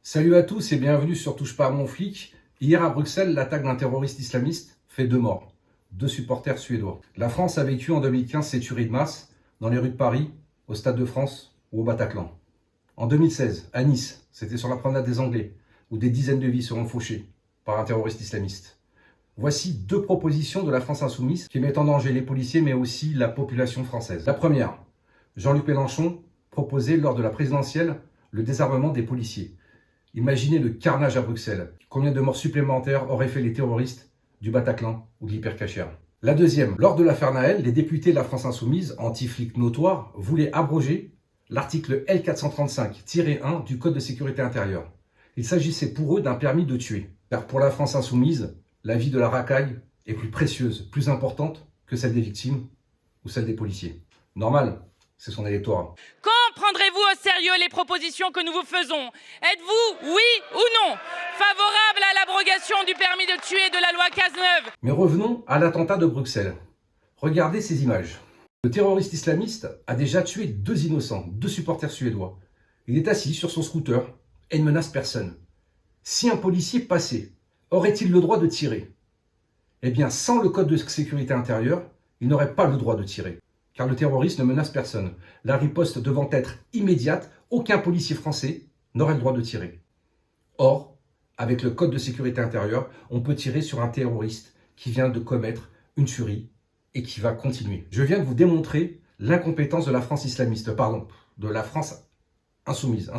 Salut à tous et bienvenue sur Touche pas à mon flic. Hier à Bruxelles, l'attaque d'un terroriste islamiste fait 2 morts, 2 supporters suédois. La France a vécu en 2015 ces tueries de masse dans les rues de Paris, au Stade de France ou au Bataclan. En 2016, à Nice, c'était sur la promenade des Anglais, où des dizaines de vies seront fauchées par un terroriste islamiste. Voici 2 propositions de la France insoumise qui mettent en danger les policiers mais aussi la population française. La première, Jean-Luc Mélenchon proposait lors de la présidentielle le désarmement des policiers. Imaginez le carnage à Bruxelles. Combien de morts supplémentaires auraient fait les terroristes du Bataclan ou de l'Hypercacher? La deuxième, lors de l'affaire Naël, les députés de la France insoumise, anti-flics notoires, voulaient abroger l'article L435-1 du Code de sécurité intérieure. Il s'agissait pour eux d'un permis de tuer. Car pour la France insoumise, la vie de la racaille est plus précieuse, plus importante que celle des victimes ou celle des policiers. Normal, c'est son électorat. Quand prendrez-vous au sérieux les propositions que nous vous faisons? Êtes-vous, oui ou non, favorable à l'abrogation du permis de tuer de la loi Cazeneuve? Mais revenons à l'attentat de Bruxelles. Regardez ces images. Le terroriste islamiste a déjà tué 2 innocents, 2 supporters suédois. Il est assis sur son scooter et ne menace personne. Si un policier passait, aurait-il le droit de tirer? Eh bien, sans le code de sécurité intérieure, il n'aurait pas le droit de tirer. Car le terroriste ne menace personne. La riposte devant être immédiate, aucun policier français n'aurait le droit de tirer. Or, avec le code de sécurité intérieure, on peut tirer sur un terroriste qui vient de commettre une tuerie et qui va continuer. Je viens de vous démontrer l'incompétence de la France islamiste, de la France insoumise,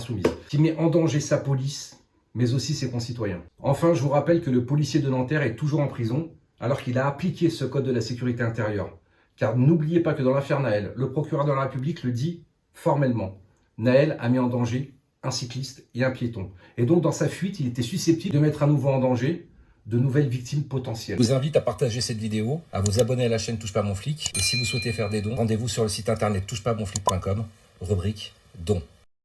qui met en danger sa police, mais aussi ses concitoyens. Enfin, je vous rappelle que le policier de Nanterre est toujours en prison, alors qu'il a appliqué ce code de la sécurité intérieure. Car n'oubliez pas que dans l'affaire Naël, le procureur de la République le dit formellement. Naël a mis en danger un cycliste et un piéton. Et donc dans sa fuite, il était susceptible de mettre à nouveau en danger de nouvelles victimes potentielles. Je vous invite à partager cette vidéo, à vous abonner à la chaîne Touche pas mon flic. Et si vous souhaitez faire des dons, rendez-vous sur le site internet touchepasmonflic.com, rubrique dons.